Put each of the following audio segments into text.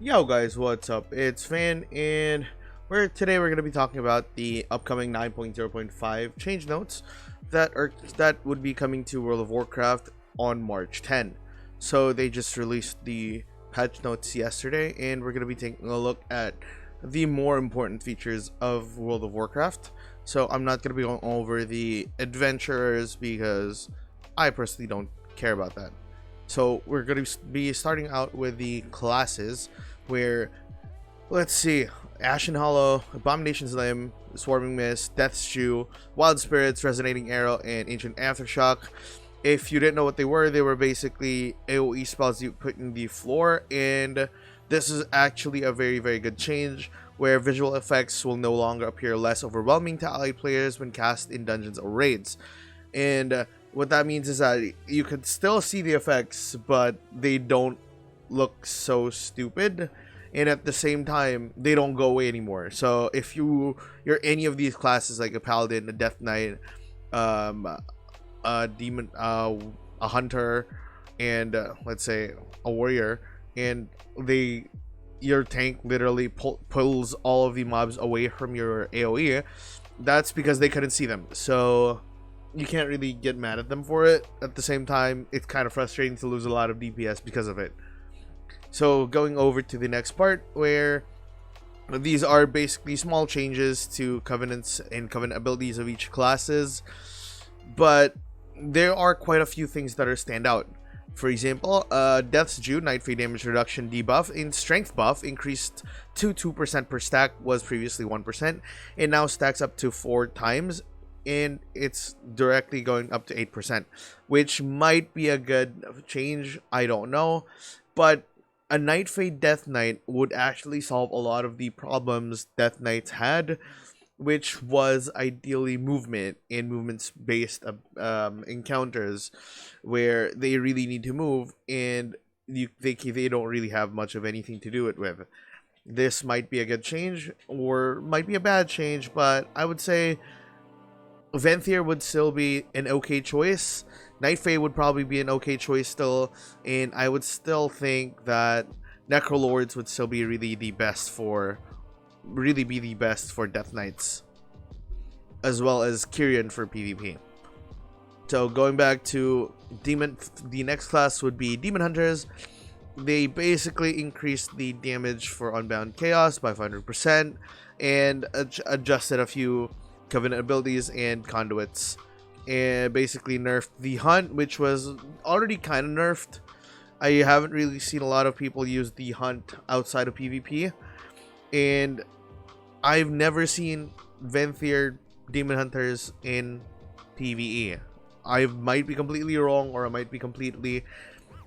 Yo guys, what's up? It's Fan, and we're gonna be talking about the upcoming 9.0.5 change notes that would be coming to World of Warcraft on March 10. So they just released the patch notes yesterday, and we're gonna be taking a look at the more important features of World of Warcraft. So I'm not gonna be going over the adventurers because I personally don't care about that. So we're going to be starting out with the classes where, let's see, Ashen Hollow, Abomination's Limb, Swarming Mist, Death's Dew, Wild Spirits, Resonating Arrow, and Ancient Aftershock. If you didn't know what they were basically AoE spells you put in the floor, and this is actually a very, very good change where visual effects will no longer appear less overwhelming to allied players when cast in dungeons or raids. And what that means is that you can still see the effects, but they don't look so stupid, and at the same time they don't go away anymore. So if you're any of these classes, like a Paladin, a Death Knight, a Demon, a Hunter, and let's say a Warrior, and your tank literally pulls all of the mobs away from your AoE, that's because they couldn't see them. So you can't really get mad at them for it. At the same time, it's kind of frustrating to lose a lot of DPS because of it. So going over to the next part, where these are basically small changes to covenants and covenant abilities of each classes, but there are quite a few things that are stand out. For example, Death's Dew Night Fade damage reduction debuff in strength buff increased to 2% per stack, was previously 1%, and now stacks up to 4 times, and it's directly going up to 8%, which might be a good change. I don't know, but a Night Fade Death Knight would actually solve a lot of the problems Death Knights had, which was ideally movement and movements based encounters where they really need to move, and they don't really have much of anything to do it with. This might be a good change or might be a bad change, but I would say Venthyr would still be an okay choice. Night Fae would probably be an okay choice still, and I would still think that Necrolords would still be really the best for Death Knights, as well as Kyrian for PvP. So going back to Demon, the next class would be Demon Hunters. They basically increased the damage for Unbound Chaos by 500% and adjusted a few covenant abilities and conduits, and basically nerfed the hunt, which was already kind of nerfed. I haven't really seen a lot of people use the hunt outside of PvP, and I've never seen Venthyr Demon Hunters in PvE. I might be completely wrong, or I might be completely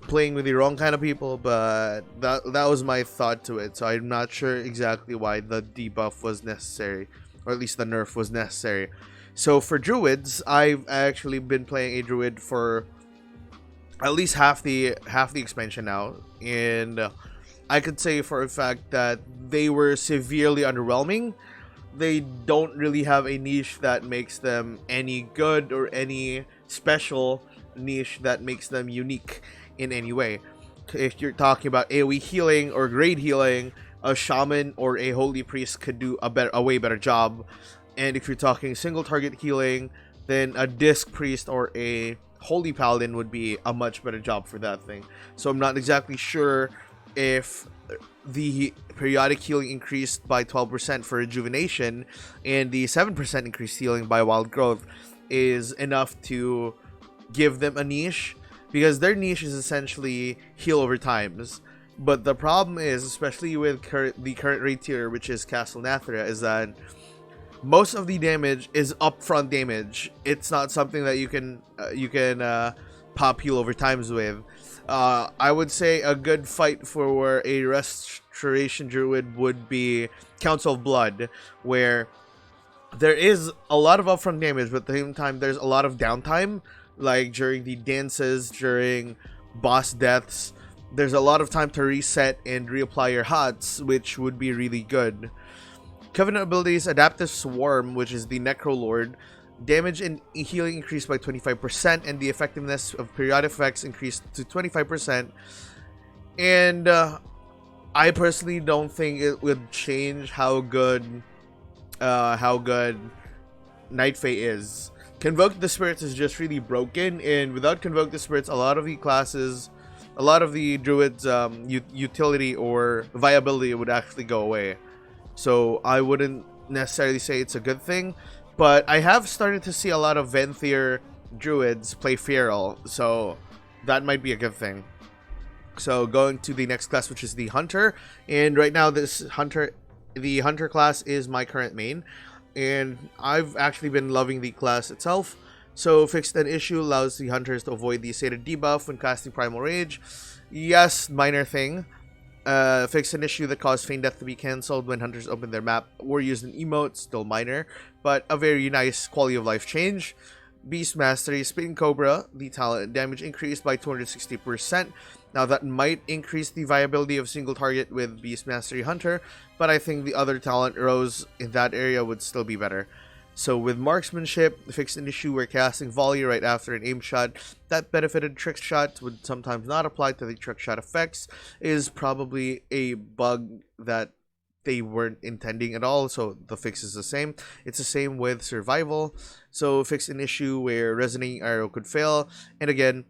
playing with the wrong kind of people, but that was my thought to it. So I'm not sure exactly why the debuff was necessary, or at least the nerf was necessary. So for Druids, I've actually been playing a Druid for at least half the expansion now, and I could say for a fact that they were severely underwhelming. They don't really have a niche that makes them any good, or any special niche that makes them unique in any way. If you're talking about AoE healing or grade healing, a Shaman or a Holy Priest could do a way better job. And if you're talking single target healing, then a Disc Priest or a Holy Paladin would be a much better job for that thing. So I'm not exactly sure if the periodic healing increased by 12% for Rejuvenation and the 7% increased healing by Wild Growth is enough to give them a niche, because their niche is essentially heal over times. But the problem is, especially with the current raid tier, which is Castle Nathria, is that most of the damage is upfront damage. It's not something that you can pop heal over times with. I would say a good fight for a Restoration Druid would be Council of Blood, where there is a lot of upfront damage, but at the same time there's a lot of downtime, like during the dances, during boss deaths. There's a lot of time to reset and reapply your HOTS, which would be really good. Covenant abilities: Adaptive Swarm, which is the Necrolord. Damage and healing increased by 25%, and the effectiveness of periodic effects increased to 25%. And I personally don't think it would change how good Night Fae is. Convoke the Spirits is just really broken, and without Convoke the Spirits, a lot of the classes, a lot of the Druids' utility or viability would actually go away. So I wouldn't necessarily say it's a good thing, but I have started to see a lot of Venthyr Druids play Feral, so that might be a good thing. So going to the next class, which is the Hunter, and right now the Hunter class is my current main, and I've actually been loving the class itself. So fixed an issue allows the hunters to avoid the stated debuff when casting Primal Rage. Yes, minor thing. Fixed an issue that caused Feign Death to be cancelled when hunters open their map or use an emote, still minor, but a very nice quality of life change. Beast Mastery, Spitting Cobra, the talent damage increased by 260%. Now that might increase the viability of single target with Beast Mastery Hunter, but I think the other talent rows in that area would still be better. So with Marksmanship, fixed an issue where casting Volley right after an aim shot that benefited trick shots would sometimes not apply to the trick shot effects, is probably a bug that they weren't intending at all, so the fix is the same. It's the same with Survival. So fixed an issue where Resonating Arrow could fail, and again,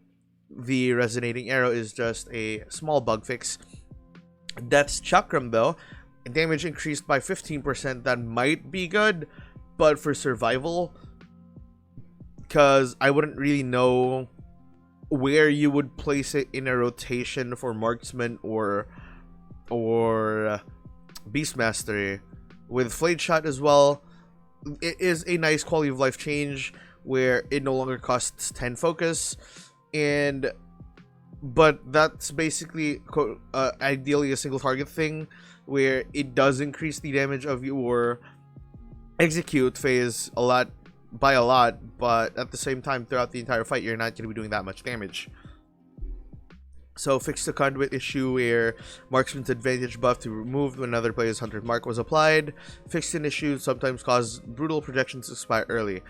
the Resonating Arrow is just a small bug fix. Death's Chakram though, damage increased by 15%, that might be good, but for Survival, because I wouldn't really know where you would place it in a rotation for Marksman or Beast Mastery. With Flayed Shot as well, it is a nice quality of life change where it no longer costs 10 focus, but that's basically ideally a single target thing where it does increase the damage of your execute phase by a lot, but at the same time throughout the entire fight you're not going to be doing that much damage. So fixed the Conduit issue where Marksman's advantage buff to be removed when another player's Hunter Mark was applied. Fixed an issue sometimes caused brutal projections to expire early.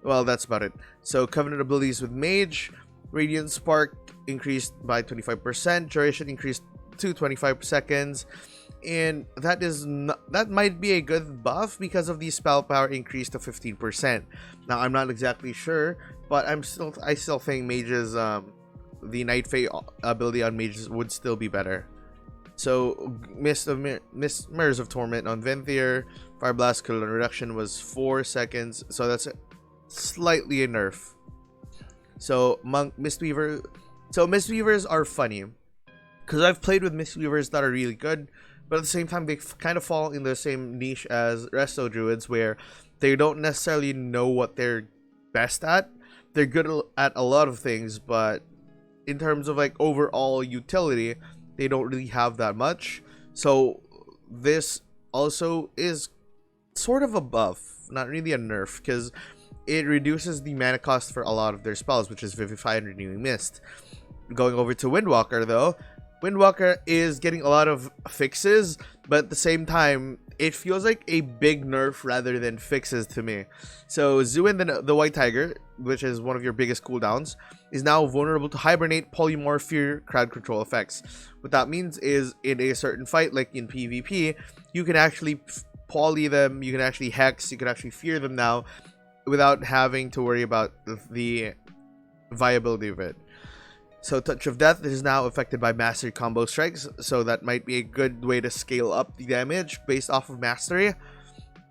Well, that's about it. So Covenant abilities with Mage, Radiant Spark increased by 25%, duration increased to 25 seconds, and that might be a good buff because of the spell power increase to 15%. Now I'm not exactly sure, but I still think Mages the Night Fae ability on Mages would still be better. So Mirrors of Torment on Venthyr, Fire Blast cooldown reduction was 4 seconds, so that's slightly a nerf. So Mistweaver, so Mistweavers are funny because I've played with Mistweavers that are really good, but at the same time they kind of fall in the same niche as Resto Druids where they don't necessarily know what they're best at. They're good at a lot of things, but in terms of like overall utility, they don't really have that much. So this also is sort of a buff, not really a nerf, because it reduces the mana cost for a lot of their spells, which is Vivify and Renewing Mist. Going over to Windwalker though, Windwalker is getting a lot of fixes, but at the same time it feels like a big nerf rather than fixes to me. So Zuin the White Tiger, which is one of your biggest cooldowns, is now vulnerable to Hibernate, Polymorph, Fear, Crowd Control effects. What that means is in a certain fight, like in PvP, you can actually poly them, you can actually hex, you can actually fear them now without having to worry about the viability of it. So Touch of Death is now affected by Mastery combo strikes, so that might be a good way to scale up the damage based off of Mastery.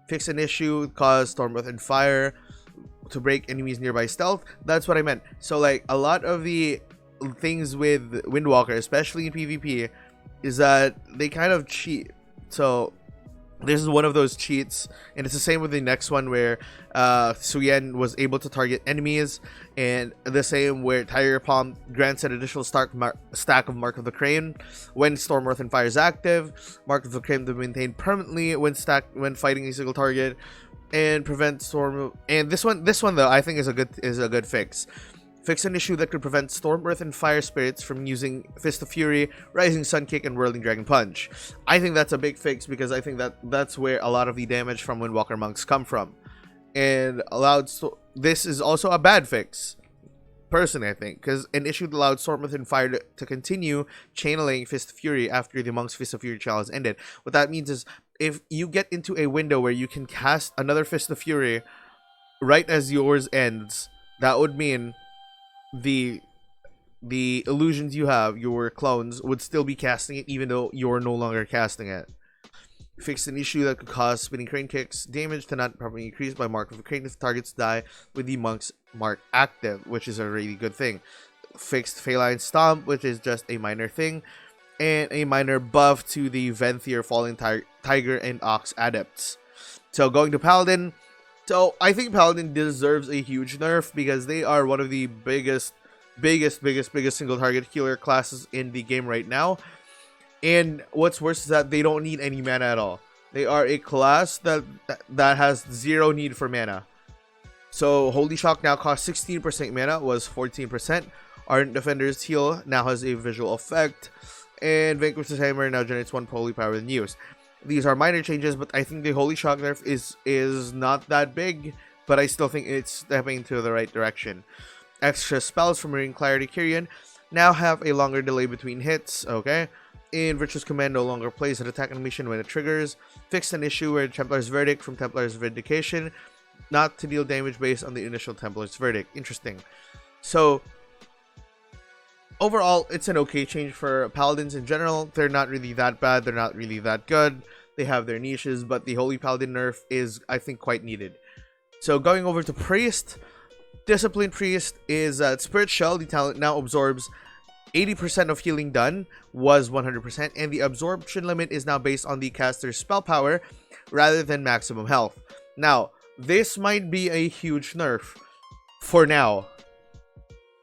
Fix an issue, cause Storm Within Fire to break enemies nearby stealth. That's what I meant. So like a lot of the things with Windwalker, especially in PvP, is that they kind of cheat. So this is one of those cheats, and it's the same with the next one where Suyen was able to target enemies, and the same where Tiger Palm grants an additional stack of Mark of the Crane when Storm Earth and Fire is active. Mark of the Crane to be maintained permanently when fighting a single target, and prevent Storm. And this one though I think is a good fix. Fix an issue that could prevent Storm, Earth, and Fire spirits from using Fist of Fury, Rising Sun Kick, and Whirling Dragon Punch. I think that's a big fix because I think that's where a lot of the damage from Windwalker monks come from. And this is also a bad fix. personally, I think, because an issue that allowed Storm Within Fire to continue channeling Fist of Fury after the Monk's Fist of Fury challenge ended. What that means is, if you get into a window where you can cast another Fist of Fury right as yours ends, that would mean the illusions you have, your clones, would still be casting it even though you're no longer casting it. Fixed an issue that could cause spinning crane kicks. Damage to not properly increased by mark of a crane if targets die with the monk's mark active, which is a really good thing. Fixed Feline Stomp, which is just a minor thing. And a minor buff to the Venthyr, Falling Tiger, and Ox adepts. So going to Paladin. So I think Paladin deserves a huge nerf because they are one of the biggest single target healer classes in the game right now. And what's worse is that they don't need any mana at all. They are a class that has zero need for mana. So Holy Shock now costs 16% mana, was 14%. Ardent Defender's Heal now has a visual effect. And Vanquish's Hammer now generates 1 holy power than used. These are minor changes, but I think the Holy Shock nerf is not that big, but I still think it's stepping to the right direction. Extra spells from Marine Clarity Kyrian now have a longer delay between hits, okay? And Virtuous Command no longer plays an attack animation when it triggers. Fixed an issue where Templar's Verdict from Templar's Vindication, not to deal damage based on the initial Templar's Verdict. Interesting. So, overall, it's an okay change for Paladins in general. They're not really that bad, they're not really that good. They have their niches, but the Holy Paladin nerf is, I think, quite needed. So, going over to Priest. Discipline Priest is Spirit Shell. The talent now absorbs 80% of healing done, was 100%, and the absorption limit is now based on the caster's spell power rather than maximum health. Now, this might be a huge nerf for now.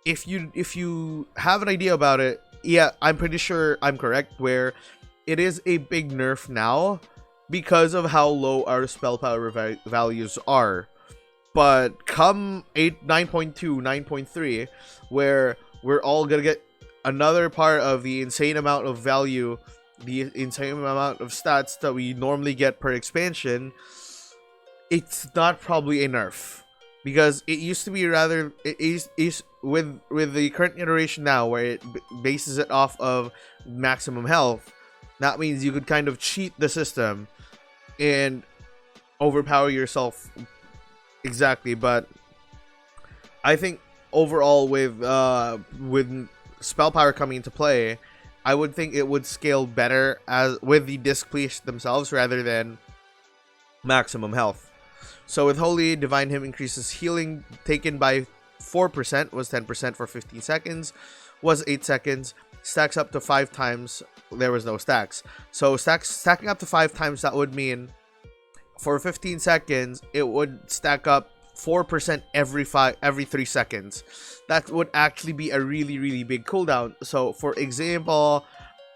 If you have an idea about it, yeah, I'm pretty sure I'm correct, where it is a big nerf now because of how low our spell power values are. But come 9.2, 9.3, where we're all gonna get another part of the insane amount of value, the insane amount of stats that we normally get per expansion, it's not probably a nerf. Because it used to be rather, it is with the current iteration now, where it bases it off of maximum health, that means you could kind of cheat the system and overpower yourself. Exactly, but I think overall with spell power coming into play, I would think it would scale better as with the disc priest themselves rather than maximum health. So with Holy, Divine Hymn increases healing taken by 4%, was 10% for 15 seconds, was 8 seconds, stacks up to 5 times, there was no stacks. So stacking up to 5 times, that would mean for 15 seconds, it would stack up 4% every 3 seconds. That would actually be a really big cooldown. So for example,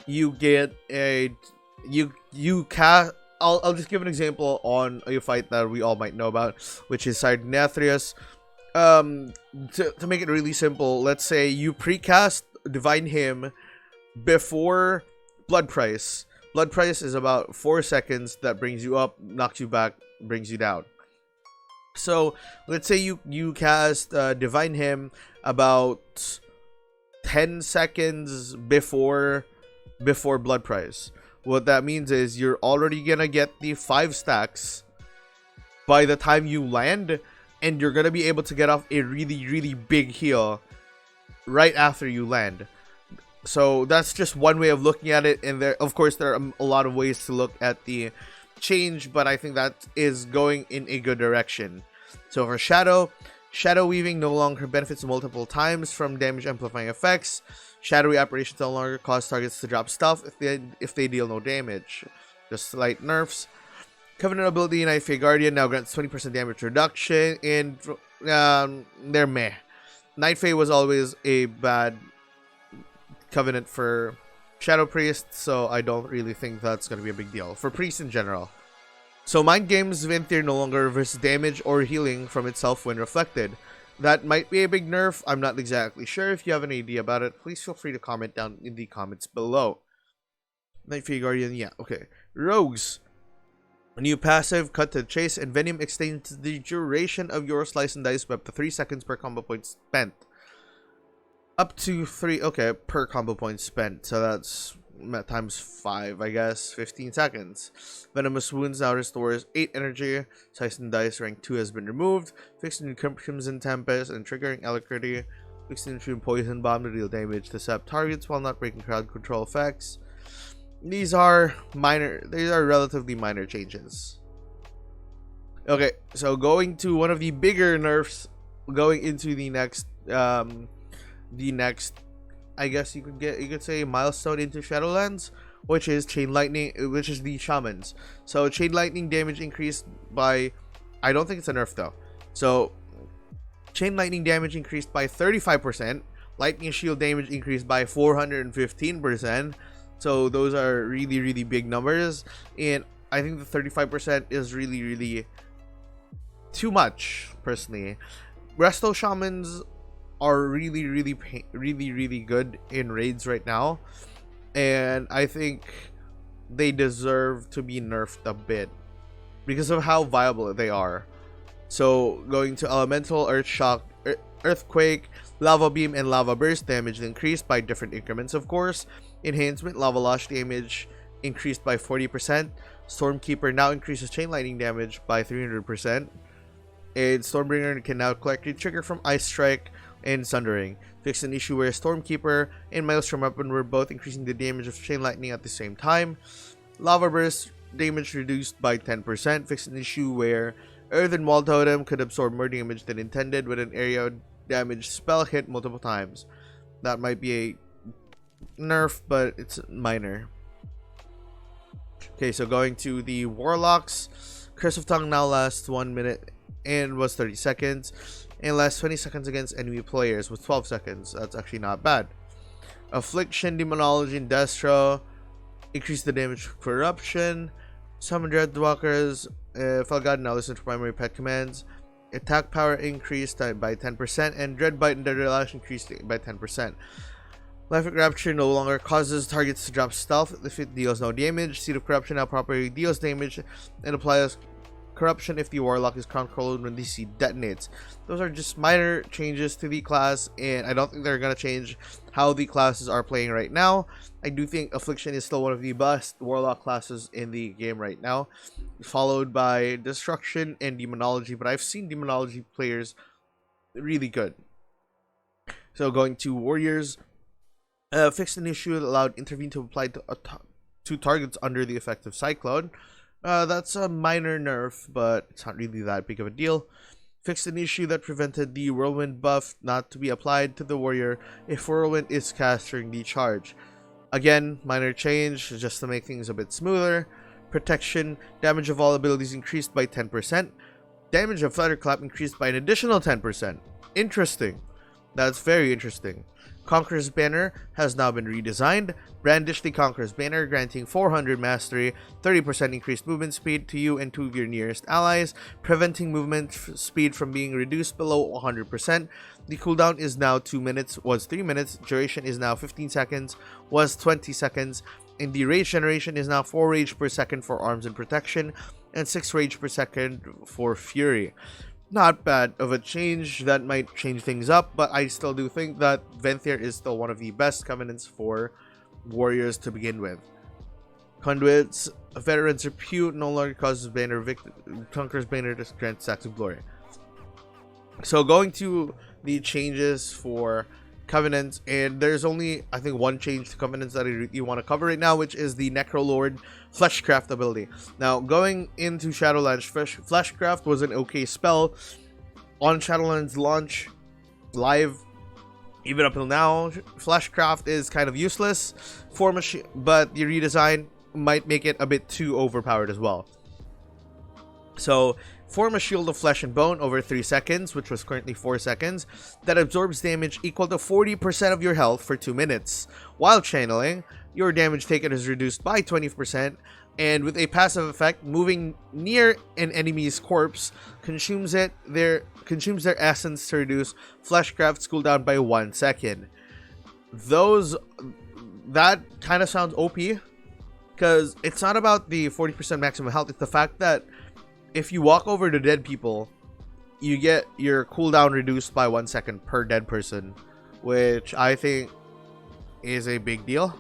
you get a you cast. I'll just give an example on a fight that we all might know about, which is Sardathrius. To make it really simple, let's say you precast Divine Hymn before Blood Price. Blood Price is about 4 seconds. That brings you up, knocks you back, brings you down. So let's say you cast Divine Hymn about 10 seconds before Blood Price. What that means is you're already gonna get the 5 stacks by the time you land, and you're gonna be able to get off a really big heal right after you land. So that's just one way of looking at it, and there, of course, there are a lot of ways to look at the change, but I think that is going in a good direction. So for Shadow Weaving no longer benefits multiple times from damage amplifying effects. Shadowy apparitions no longer cause targets to drop stuff if they deal no damage. Just slight nerfs. Covenant ability Night Fae Guardian now grants 20% damage reduction, and they're meh. Night Fae was always a bad Covenant for Shadow Priest, so I don't really think that's going to be a big deal. For Priest in general. So Mind Games Venthyr no longer reverses damage or healing from itself when reflected. That might be a big nerf. I'm not exactly sure. If you have an idea about it, please feel free to comment down in the comments below. Night Fae Guardian, yeah, okay. Rogues. A new passive, Cut to the Chase, and Venom extends the duration of your slice and dice by up to 3 seconds per combo point spent. Up to 3, okay, per combo point spent. So that's times 5, I guess. 15 seconds. Venomous Wounds now restores 8 energy. Siphon Dice rank 2 has been removed. Fixing Crimson Tempest and triggering Alacrity. Fixing Poison Bomb to deal damage to sap targets while not breaking crowd control effects. These are relatively minor changes. Okay, so going to one of the bigger nerfs, going into the next I guess you could say milestone into Shadowlands, which is Chain Lightning, which is the Shamans. So Chain Lightning damage increased by, I don't think it's a nerf though. So Chain Lightning damage increased by 35%. Lightning Shield damage increased by 415%. So those are really, really big numbers, and I think the 35% is really, really too much personally. Resto Shamans are really, really good in raids right now, and I think they deserve to be nerfed a bit because of how viable they are. So going to Elemental, Earth Shock, Earthquake, Lava Beam, and Lava Burst damage increased by different increments, of course. Enhancement, Lava Lash damage increased by 40%. Stormkeeper now increases Chain Lightning damage by 300%. And Stormbringer can now collect a trigger from Ice Strike and Sundering. Fixed an issue where Stormkeeper and Maelstrom Weapon were both increasing the damage of Chain Lightning at the same time. Lava Burst damage reduced by 10%. Fixed an issue where Earthen Wall Totem could absorb more damage than intended with an area damage spell hit multiple times. That might be a nerf, but it's minor. Okay, so going to the Warlocks. Curse of Tongue now lasts 1 minute and was 30 seconds. And lasts 20 seconds against enemy players with 12 seconds. That's actually not bad. Affliction, Demonology, and Destro increase the damage of Corruption. Summon Dreadwalkers. Felgad now listen to primary pet commands. Attack power increased by 10%, and Dreadbite and Dreadlash increased by 10%. Life of Rapture no longer causes targets to drop stealth if it deals no damage. Seed of Corruption now properly deals damage and applies Corruption if the Warlock is controlled when the seed detonates. Those are just minor changes to the class, and I don't think they're going to change how the classes are playing right now. I do think Affliction is still one of the best Warlock classes in the game right now, followed by Destruction and Demonology, but I've seen Demonology players really good. So going to Warriors, fixed an issue that allowed Intervene to apply to targets under the effect of Cyclone. That's a minor nerf, but it's not really that big of a deal. Fixed an issue that prevented the Whirlwind buff not to be applied to the warrior if Whirlwind is cast during the charge. Again, minor change, just to make things a bit smoother. Protection, damage of all abilities increased by 10%. Damage of Thunderclap increased by an additional 10%. Interesting. That's very interesting. Conqueror's Banner has now been redesigned. Brandish the Conqueror's Banner, granting 400 mastery, 30% increased movement speed to you and 2 of your nearest allies, preventing movement speed from being reduced below 100%. The cooldown is now 2 minutes, was 3 minutes. Duration is now 15 seconds, was 20 seconds. And the rage generation is now 4 rage per second for arms and protection, and 6 rage per second for fury. Not bad of a change. That might change things up, but I still do think that Venthyr is still one of the best covenants for warriors to begin with. Conduits, Veteran's Repute no longer causes Banner Conqueror's Banner to grant stacks of glory. So going to the changes for Covenants, and there's only, I think, one change to Covenants that I really want to cover right now, which is the Necrolord Fleshcraft ability. Now, going into Shadowlands, Fleshcraft was an okay spell on Shadowlands launch live. Even up till now, Fleshcraft is kind of useless for machine, but the redesign might make it a bit too overpowered as well. So, form a shield of flesh and bone over 3 seconds, which was currently 4 seconds, that absorbs damage equal to 40% of your health for 2 minutes. While channeling, your damage taken is reduced by 20%, and with a passive effect, moving near an enemy's corpse consumes their essence to reduce Fleshcraft's cooldown by 1 second. That kind of sounds OP, because it's not about the 40% maximum health, it's the fact that if you walk over to dead people, you get your cooldown reduced by 1 second per dead person. which I think is a big deal.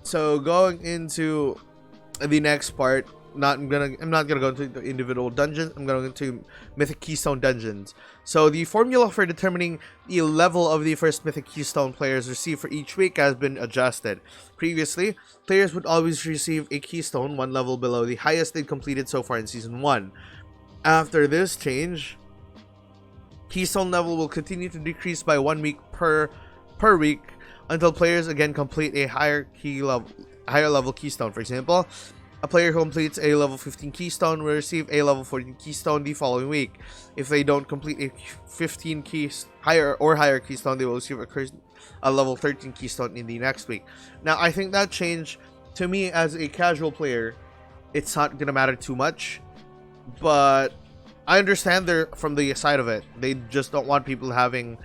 So going into the next part, I'm not gonna go into the individual dungeons. I'm gonna go into Mythic Keystone dungeons. So the formula for determining the level of the first Mythic Keystone players receive for each week has been adjusted. Previously, players would always receive a Keystone one level below the highest they'd completed so far in Season 1. After this change, Keystone level will continue to decrease by 1 week per week until players again complete a higher level Keystone. For example, a player who completes a level 15 Keystone will receive a level 14 Keystone the following week. If they don't complete a 15 higher Keystone, they will receive a level 13 Keystone in the next week. Now, I think that change, to me as a casual player, it's not gonna matter too much, but I understand they're from the side of it. They just don't want people having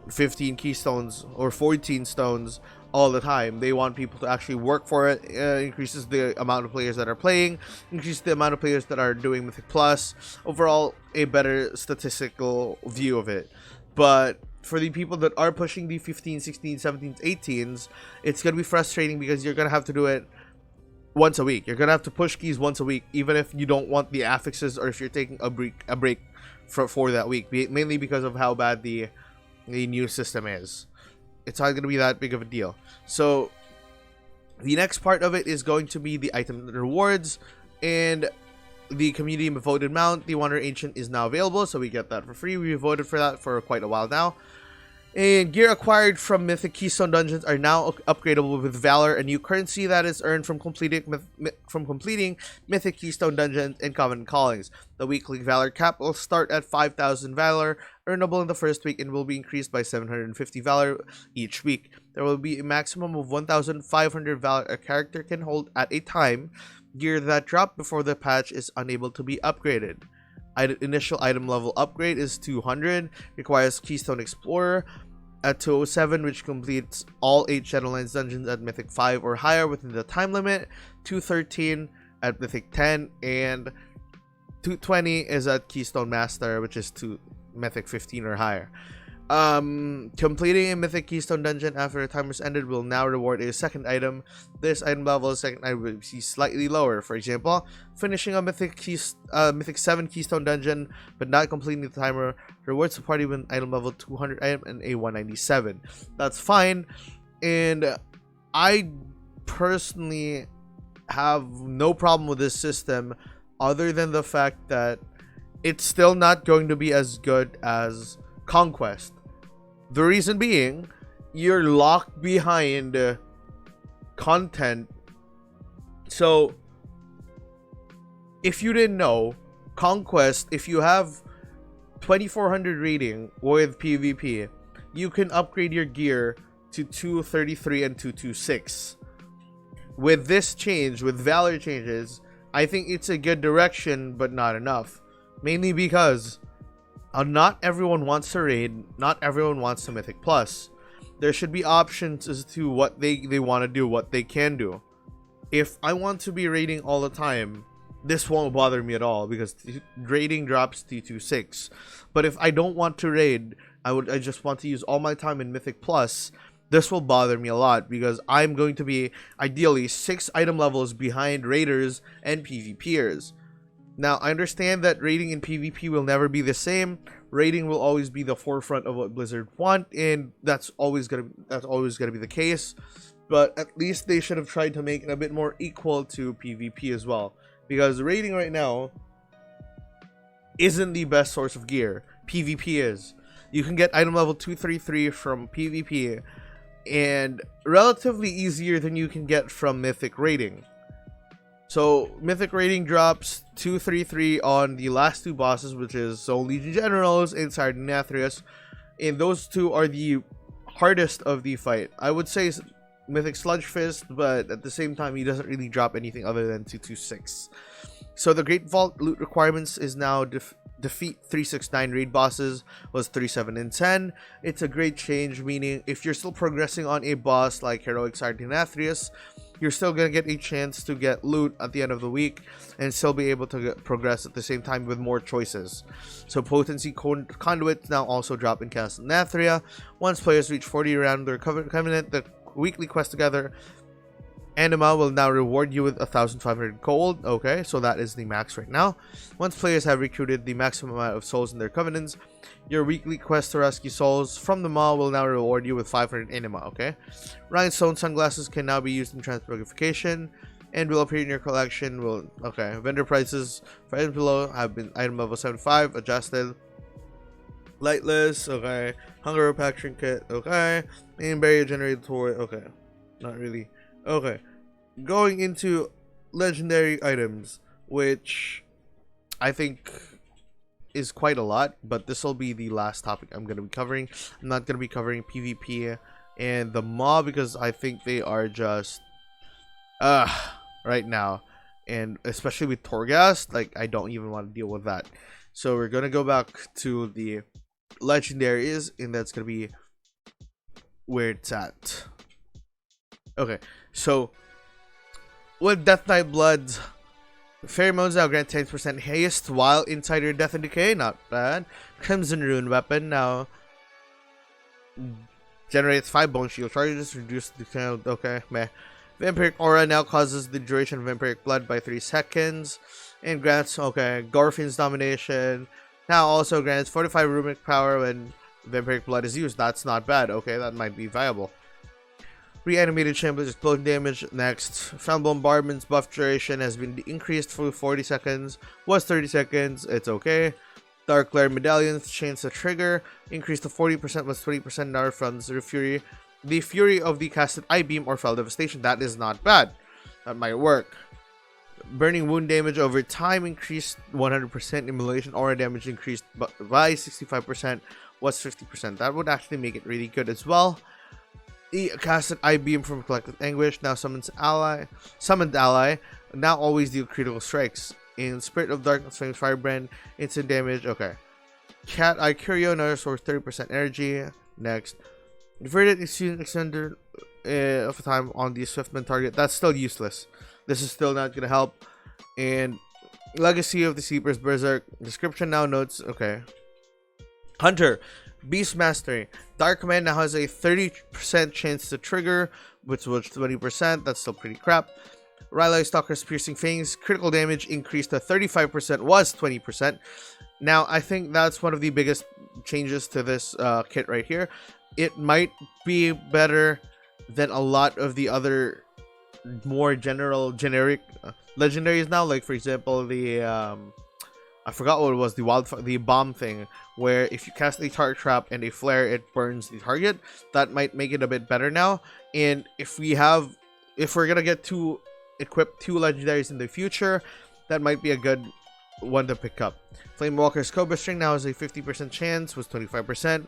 15 Keystones or 14 stones all the time. They want people to actually work for it. Increases the amount of players that are playing, increases the amount of players that are doing Mythic Plus. Overall, a better statistical view of it. But for the people that are pushing the 15, 16, 17, 18s, it's going to be frustrating because you're going to have to do it once a week. You're going to have to push keys once a week, even if you don't want the affixes or if you're taking a break for that week, mainly because of how bad the new system is. It's not going to be that big of a deal. So the next part of it is going to be the item rewards and the community voted mount. The Wanderer Ancient is now available, so we get that for free. We voted for that for quite a while now. And gear acquired from Mythic Keystone dungeons are now upgradable with Valor, a new currency that is earned from completing Mythic Keystone dungeons and Covenant Callings. The weekly Valor cap will start at 5,000 Valor, earnable in the first week, and will be increased by 750 Valor each week. There will be a maximum of 1,500 Valor a character can hold at a time. Gear that dropped before the patch is unable to be upgraded. Initial item level upgrade is 200, requires Keystone Explorer at 207, which completes all 8 Shadowlands dungeons at Mythic 5 or higher within the time limit, 213 at Mythic 10, and 220 is at Keystone Master, which is to Mythic 15 or higher. Completing a Mythic Keystone dungeon after the timer is ended will now reward a second item. This item level second item will be slightly lower. For example, finishing a Mythic 7 Keystone dungeon but not completing the timer rewards the party with an item level 200 item and a 197. That's fine, and I personally have no problem with this system other than the fact that it's still not going to be as good as Conquest. The reason being, you're locked behind content. So, if you didn't know, Conquest, if you have 2400 rating with PvP, you can upgrade your gear to 233 and 226. With this change, with Valor changes, I think it's a good direction, but not enough. Mainly because not everyone wants to raid, not everyone wants to Mythic Plus. There should be options as to what they want to do, what they can do. If I want to be raiding all the time, this won't bother me at all because raiding drops to 226. But if I don't want to raid, I just want to use all my time in Mythic Plus, this will bother me a lot because I'm going to be ideally 6 item levels behind raiders and PvPers. Now, I understand that raiding and PvP will never be the same. Raiding will always be the forefront of what Blizzard want, and that's always gonna be the case. But at least they should have tried to make it a bit more equal to PvP as well, because raiding right now isn't the best source of gear. PvP is. You can get item level 233 from PvP, and relatively easier than you can get from Mythic raiding. So, Mythic rating drops 233 on the last 2 bosses, which is Soul Legion Generals and Sardonathrius. And those 2 are the hardest of the fight. I would say Mythic Sludge Fist, but at the same time, he doesn't really drop anything other than 226. So, the Great Vault loot requirements is now defeat 369 raid bosses, was 37 and 10. It's a great change, meaning if you're still progressing on a boss like Heroic Sardonathrius, you're still gonna get a chance to get loot at the end of the week and still be able to progress at the same time with more choices. So potency conduits now also drop in Castle Nathria. Once players reach 40 around their covenant, the weekly quest together Anima will now reward you with 1,500 gold. Okay, so that is the max right now. Once players have recruited the maximum amount of souls in their covenants, your weekly quest to rescue souls from the maw will now reward you with 500 Anima. Okay, rhinestone sunglasses can now be used in transmogrification and will appear in your collection. Okay, vendor prices for items below have been item level 75 adjusted. Lightless. Okay, hunger pack trinket. Okay, and barrier generated toy. Okay, not really. Okay, going into legendary items, which I think is quite a lot, but this will be the last topic I'm going to be covering. I'm not going to be covering PvP and the mob because I think they are just right now, and especially with Torghast, like I don't even want to deal with that. So we're going to go back to the legendaries, and that's going to be where it's at. Okay, so with Death Knight Bloods, pheromones now grant 10% haste while inside your Death and Decay, not bad. Crimson Rune weapon now generates 5 bone shield charges, reduce the count. Okay, meh. Vampiric Aura now causes the duration of Vampiric Blood by 3 seconds and grants, okay, Gorfin's Domination now also grants 45 runic power when Vampiric Blood is used. That's not bad. Okay, that might be viable. Reanimated Chamber's explosion damage. Next, Found Bombardment's buff duration has been increased for 40 seconds. Was 30 seconds. It's okay. Dark Glare Medallions change the trigger. Increased to 40%, was 20% now from Zero Fury. The Fury of the casted Eye Beam or Fell Devastation. That is not bad. That might work. Burning wound damage over time increased 100%. Immolation aura damage increased by 65%. Was 50%. That would actually make it really good as well. The casted Eye Beam from Collective Anguish now summoned ally now always deal critical strikes. In Spirit of Darkness, Flames Firebrand, instant damage. Okay. Cat Eye Curio now restores 30% energy. Next, inverted extender of time on the Swiftman target. That's still useless. This is still not gonna help. And Legacy of the Sleeper's Berserk. Description now notes. Okay. Hunter. Beast Mastery. Dark Command now has a 30% chance to trigger, which was 20%. That's still pretty crap. Rylai Stalker's Piercing Fangs. Critical damage increased to 35%, was 20%. Now, I think that's one of the biggest changes to this kit right here. It might be better than a lot of the other more generic legendaries now. Like, for example, the... I forgot what it was, the bomb thing, where if you cast a target trap and a flare, it burns the target. That might make it a bit better now. And if we're gonna get to equip 2 legendaries in the future, that might be a good one to pick up. Flamewalker's Cobra String now has a 50% chance, was 25%.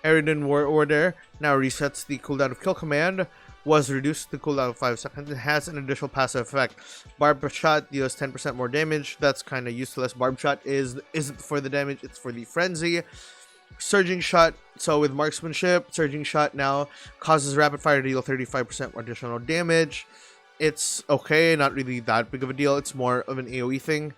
Eridan War Order now resets the cooldown of Kill Command, was reduced to cooldown of 5 seconds. It has an additional passive effect. Barb Shot deals 10% more damage. That's kind of useless. Barb Shot isn't for the damage, it's for the frenzy. Surging Shot. So with Marksmanship, Surging Shot now causes rapid fire to deal 35% additional damage. It's okay, not really that big of a deal. It's more of an AoE thing.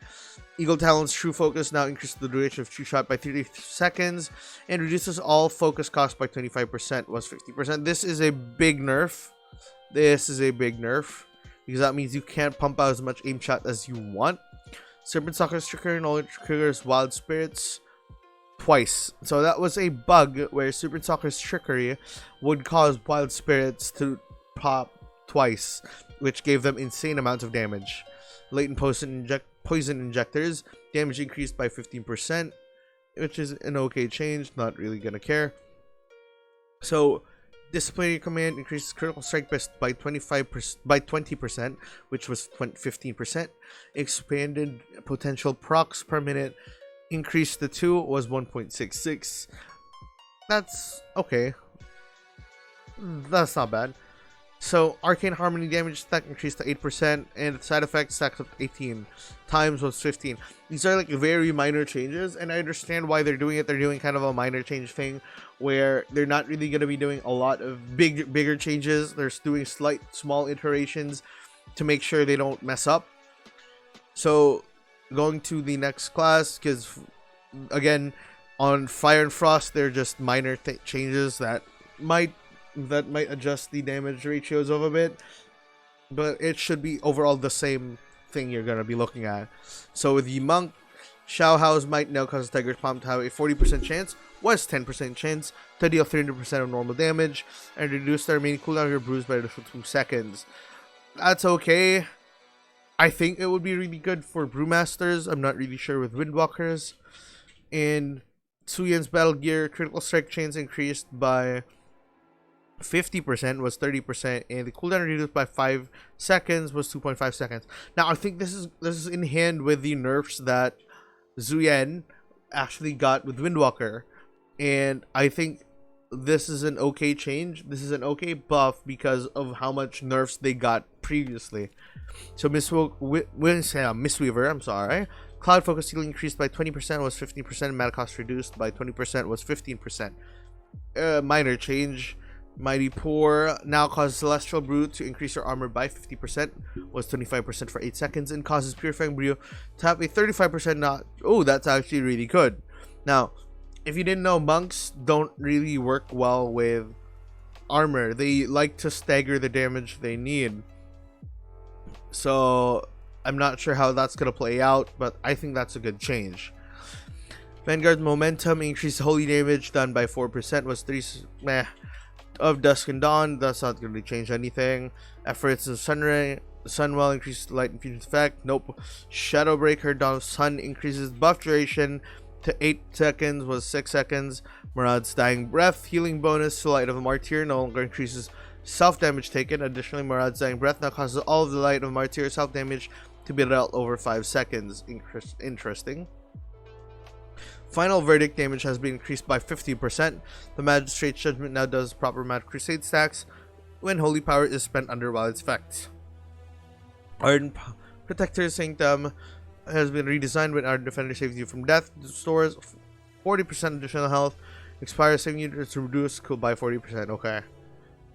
Eagle Talon's True Focus now increases the duration of True Shot by 30 seconds and reduces all focus cost by 25%, was 50%. This is a big nerf. This is a big nerf because that means you can't pump out as much aim shot as you want. Serpent Stalker's Trickery only triggers Wild Spirits twice. So that was a bug where Serpent Stalker's Trickery would cause Wild Spirits to pop twice, which gave them insane amounts of damage. Latent Poison Injectors, damage increased by 15%, which is an okay change, not really gonna care. So, Disciplinary Command increases critical strike by 20%, which was 15%. Expanded potential procs per minute increased to 2, was 1.66. That's okay. That's not bad. So Arcane Harmony damage stack increased to 8%, and side effect stacks up to 18 times was 15. These are like very minor changes, and I understand why they're doing it. They're doing kind of a minor change thing where they're not really going to be doing a lot of bigger changes. They're doing small iterations to make sure they don't mess up. So going to the next class, because again, on Fire and Frost, they're just minor changes that might adjust the damage ratios of a bit, but it should be overall the same thing you're gonna be looking at. So with the Monk, Shao House might now cause Tiger's Palm to have a 40% chance, was 10% chance to deal 300% of normal damage, and reduce the remaining cooldown of your brews by additional 2 seconds. That's okay. I think it would be really good for Brewmasters. I'm not really sure with Windwalkers. And Suyan's Battle Gear, critical strike chains increased by 50% was 30%, and the cooldown reduced by 5 seconds was 2.5 seconds. Now I think this is in hand with the nerfs that Zuyan actually got with Windwalker, and I think this is an okay change. This is an okay buff because of how much nerfs they got previously. So Mistweaver, I'm sorry. Cloud focus healing increased by 20% was 15%, mana cost reduced by 20% was 15%. Minor change. Mighty Pour now causes Celestial Brew to increase your armor by 50%, was 25% for 8 seconds, and causes Purifying Brew to have a 35% not. Oh, that's actually really good. Now, if you didn't know, monks don't really work well with armor. They like to stagger the damage they need. So, I'm not sure how that's going to play out, but I think that's a good change. Vanguard Momentum increased holy damage done by 4%, was 3 of Dusk and Dawn. That's not going to change anything. Efforts of Sunray, Sunwell increases light infusion effect. Nope. Shadowbreaker Dawn of Sun increases buff duration to 8 seconds, was 6 seconds. Murad's Dying Breath healing bonus to Light of a Martyr no longer increases self damage taken. Additionally, Murad's Dying Breath now causes all of the Light of a Martyr self damage to be dealt over 5 seconds. Interesting. Final Verdict damage has been increased by 50%. The Magistrate's Judgment now does proper Mad Crusade stacks when Holy Power is spent under while its effects. Ardent Protector's Sanctum has been redesigned when Ardent Defender saves you from death. Stores 40% additional health. Expires saving you to reduce cool by 40%. Okay.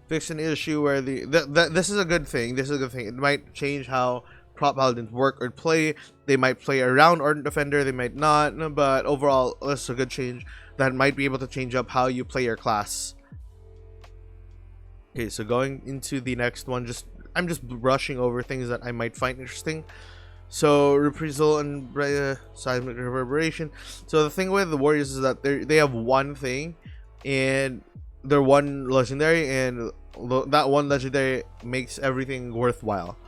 Fix an issue where this is a good thing. This is a good thing. It might change how prop paladins work or play. They might play around Ardent Defender, they might not, but overall this is a good change that might be able to change up how you play your class. Okay, so going into the next one, I'm just brushing over things that I might find interesting. So Reprisal and Seismic Reverberation. So the thing with the Warriors is that they have one thing, and they're one legendary, and that one legendary makes everything worthwhile.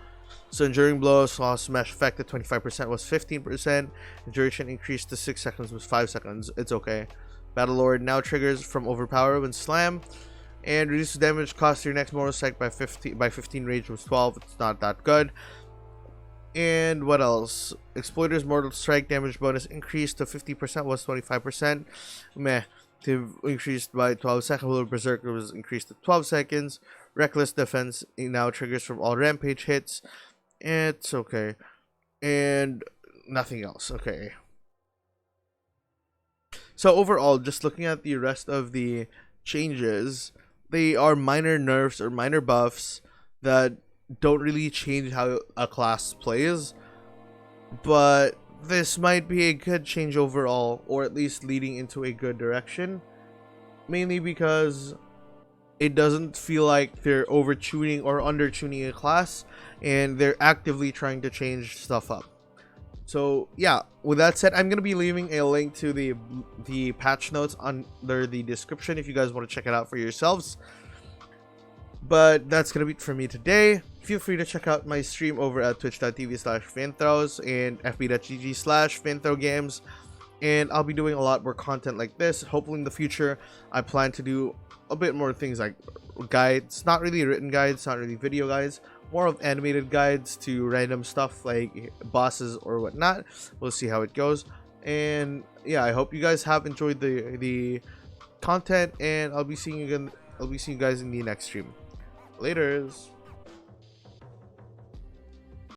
So Enduring Blow saw smash effect at 25% was 15%. Duration increased to 6 seconds was 5 seconds. It's okay. Battle Lord now triggers from Overpower when slam. And reduces damage cost your next mortal strike by 15 rage was 12. It's not that good. And what else? Exploiter's mortal strike damage bonus increased to 50% was 25%. Meh. Increased by 12 seconds. Berserker was increased to 12 seconds. Reckless defense now triggers from all rampage hits. It's okay. And nothing else. Okay. So overall, just looking at the rest of the changes, they are minor nerfs or minor buffs that don't really change how a class plays. But this might be a good change overall, or at least leading into a good direction. Mainly because it doesn't feel like they're over-tuning or under-tuning a class, and they're actively trying to change stuff up. So yeah, with that said, I'm going to be leaving a link to the patch notes under the description if you guys want to check it out for yourselves. But that's going to be it for me today. Feel free to check out my stream over at twitch.tv/Fanthrows and fb.gg/FanthroGames. And I'll be doing a lot more content like this. Hopefully in the future, I plan to do a bit more things like guides. Not really written guides, not really video guides. More of animated guides to random stuff like bosses or whatnot. We'll see how it goes. And yeah, I hope you guys have enjoyed the content. And I'll be seeing you guys in the next stream. Laters.